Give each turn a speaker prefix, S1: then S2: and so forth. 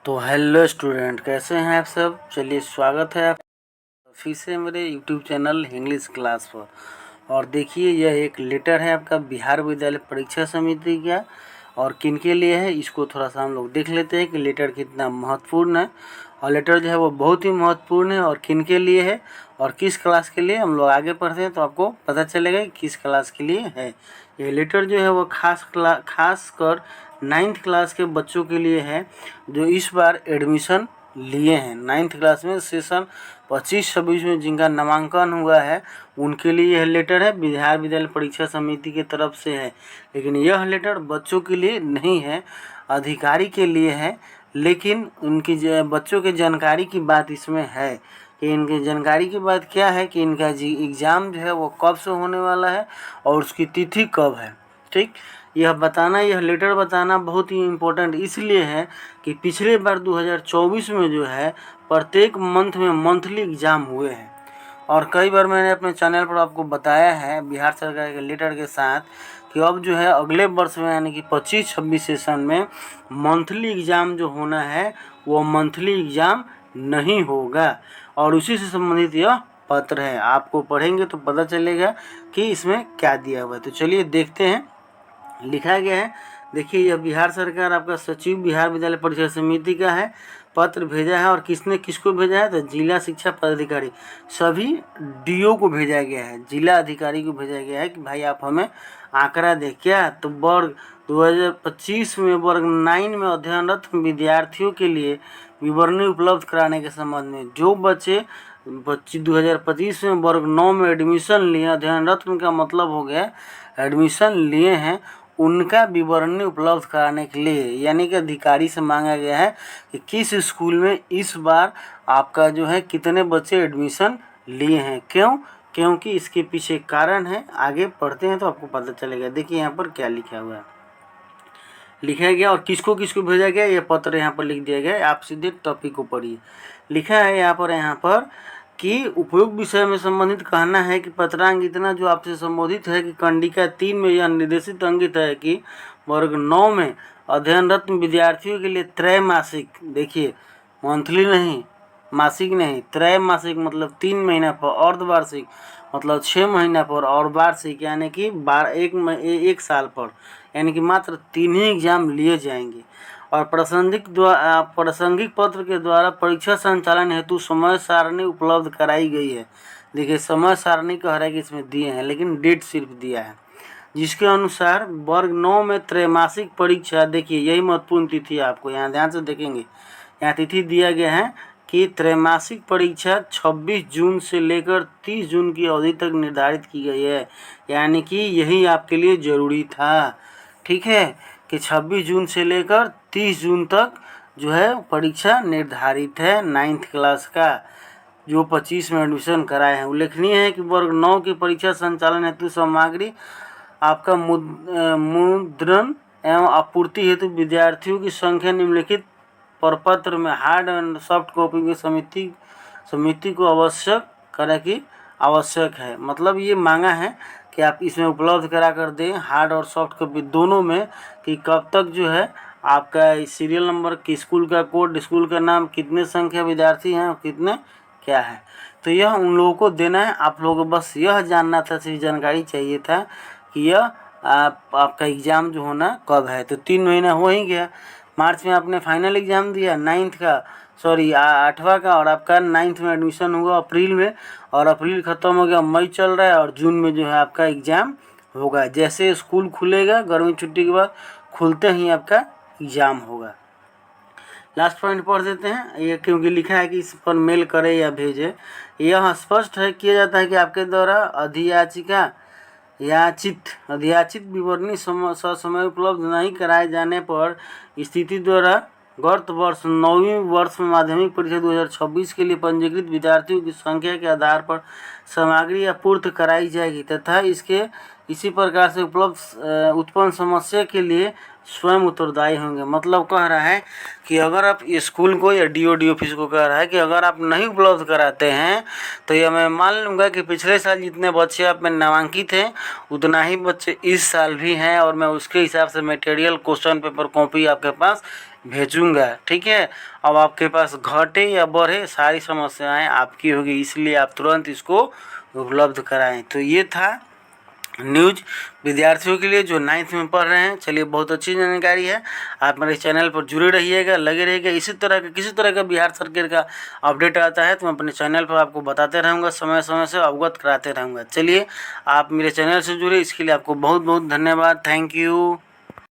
S1: तो hello student, कैसे हैं आप सब। चलिए, स्वागत है आप फिर से मेरे यूट्यूब चैनल इंग्लिश क्लास पर। और देखिए, यह एक लेटर है आपका बिहार विद्यालय परीक्षा समिति का, और किन के लिए है इसको थोड़ा सा हम लोग देख लेते हैं कि लेटर कितना महत्वपूर्ण है। और लेटर जो है वो बहुत ही महत्वपूर्ण है और किन के लिए है और किस क्लास के लिए, हम लोग आगे पढ़ते हैं तो आपको पता चलेगा कि किस क्लास के लिए है। ये लेटर जो है वो खास कर 9th क्लास के बच्चों के लिए है जो इस बार एडमिशन लिए हैं 9th क्लास में। सेशन 25-26 में जिनका नामांकन हुआ है उनके लिए यह लेटर है, बिहार विद्यालय परीक्षा समिति की तरफ से है। लेकिन यह लेटर बच्चों के लिए नहीं है, अधिकारी के लिए है। लेकिन उनकी बच्चों के जानकारी की बात इसमें है कि इनकी जानकारी की बात क्या है कि इनका एग्ज़ाम जो है वो कब से होने वाला है और उसकी तिथि कब है। ठीक, यह बताना, यह लेटर बताना बहुत ही इम्पोर्टेंट इसलिए है कि पिछले बार 2024 में जो है प्रत्येक मंथ में मंथली एग्ज़ाम हुए हैं। और कई बार मैंने अपने चैनल पर आपको बताया है बिहार सरकार के लेटर के साथ कि अब जो है अगले वर्ष में यानी कि 25-26 सेशन में मंथली एग्ज़ाम जो होना है वो मंथली एग्ज़ाम नहीं होगा। और उसी से संबंधित यह पत्र है, आपको पढ़ेंगे तो पता चलेगा कि इसमें क्या दिया हुआ है। तो चलिए देखते हैं, लिखा गया है। देखिए, यह बिहार सरकार आपका सचिव बिहार विद्यालय परीक्षा समिति का है, पत्र भेजा है। और किसने किसको भेजा है तो जिला शिक्षा पदाधिकारी सभी डीओ को भेजा गया है, जिला अधिकारी को भेजा गया है कि भाई आप हमें आंकड़ा दे क्या। तो वर्ग 2025 में वर्ग 9 में अध्ययनरत विद्यार्थियों के लिए विवरणी उपलब्ध कराने के संबंध में जो बच्चे 2025 में वर्ग 9 में एडमिशन लिए, अध्ययनरत का मतलब हो गया एडमिशन लिए हैं, उनका विवरणी उपलब्ध कराने के लिए यानी कि अधिकारी से मांगा गया है कि किस स्कूल में इस बार आपका जो है कितने बच्चे एडमिशन लिए हैं। क्यों? क्योंकि इसके पीछे कारण है, आगे पढ़ते हैं तो आपको पता चलेगा। देखिए यहाँ पर क्या लिखा हुआ है, लिखा गया और किसको किसको भेजा गया ये पत्र यहाँ पर लिख दिया गया। आप सीधे टॉपिक को पढ़िए। लिखा है यहाँ पर कि उपयुक्त विषय में संबंधित कहना है कि पत्रांक इतना जो आपसे संबोधित है कि कंडिका 3 में यह निर्देशित अंकित है कि वर्ग 9 में अध्ययनरत विद्यार्थियों के लिए त्रैमासिक, देखिए मंथली नहीं, मासिक नहीं, त्रैमासिक मतलब 3 महीना पर, अर्धवार्षिक मतलब 6 महीना पर, और वार्षिक यानी कि 1 साल पर, यानी कि मात्र 3 ही एग्जाम लिए जाएंगे। और प्रासंगिक पत्र के द्वारा परीक्षा संचालन हेतु समय सारणी उपलब्ध कराई गई है। देखिए, समय सारणी कह रहा है कि इसमें दिए हैं लेकिन डेट सिर्फ दिया है, जिसके अनुसार वर्ग 9 में त्रैमासिक परीक्षा, देखिए यही महत्वपूर्ण तिथि है, आपको यहाँ ध्यान से देखेंगे, यहाँ तिथि दिया गया है कि त्रैमासिक परीक्षा 26 जून से लेकर 30 जून की अवधि तक निर्धारित की गई है। यानी कि यही आपके लिए ज़रूरी था, ठीक है, कि 26 जून से लेकर 30 जून तक जो है परीक्षा निर्धारित है 9th क्लास का जो 25 में एडमिशन कराए हैं। उल्लेखनीय है कि वर्ग 9 की परीक्षा संचालन हेतु सामग्री आपका मुद्रण एवं आपूर्ति हेतु विद्यार्थियों की संख्या निम्नलिखित प्रपत्र में हार्ड एंड सॉफ्ट कॉपी की समिति को आवश्यक करा की आवश्यक है। मतलब ये मांगा है कि आप इसमें उपलब्ध करा कर दें हार्ड और सॉफ्ट कॉपी दोनों में, कि कब तक जो है आपका सीरियल नंबर, कि स्कूल का कोड, स्कूल का नाम, कितने संख्या विद्यार्थी हैं और कितने क्या है। तो यह उन लोगों को देना है। आप लोगों को बस यह जानना था, सिर्फ जानकारी चाहिए था कि यह आपका एग्ज़ाम जो होना कब है। तो 3 महीना हो ही गया। मार्च में आपने फाइनल एग्ज़ाम दिया 9th का, 8वां का, और आपका 9th में एडमिशन हुआ अप्रैल में, और अप्रैल ख़त्म हो गया, मई चल रहा है, और जून में जो है आपका एग्ज़ाम होगा। जैसे स्कूल खुलेगा गर्मी छुट्टी के बाद, खुलते ही आपका एग्ज़ाम होगा। लास्ट पॉइंट पढ़ देते हैं, ये क्योंकि लिखा है कि इस पर मेल करे या भेजे। यह स्पष्ट है किया जाता है कि आपके द्वारा अधियाचित विवरणी ससमय उपलब्ध नहीं कराए जाने पर स्थिति द्वारा गत वर्ष 9वीं वर्ष में माध्यमिक परीक्षा 2026 के लिए पंजीकृत विद्यार्थियों की संख्या के आधार पर सामग्री आपूर्ति कराई जाएगी तथा इसी प्रकार से उत्पन्न समस्या के लिए स्वयं उत्तरदायी होंगे। मतलब कह रहा है कि अगर आप स्कूल को या डीओडी ऑफिस को कह रहा है कि अगर आप नहीं उपलब्ध कराते हैं तो यह मैं मान लूँगा कि पिछले साल जितने बच्चे आप में नामांकित हैं उतना ही बच्चे इस साल भी हैं, और मैं उसके हिसाब से मटेरियल, क्वेश्चन पेपर, कॉपी आपके पास भेजूंगा। ठीक है, अब आपके पास घटे या बढ़े सारी समस्याएं आपकी होगी, इसलिए आप तुरंत इसको उपलब्ध कराएं। तो ये था न्यूज विद्यार्थियों के लिए जो 9th में पढ़ रहे हैं। चलिए, बहुत अच्छी जानकारी है। आप मेरे चैनल पर जुड़े रहिएगा, लगे रहिएगा। इसी तरह का किसी तरह का बिहार सरकार का अपडेट आता है तो मैं अपने चैनल पर आपको बताते रहूँगा, समय समय से अवगत कराते रहूँगा। चलिए, आप मेरे चैनल से जुड़े, इसके लिए आपको बहुत बहुत धन्यवाद। Thank you.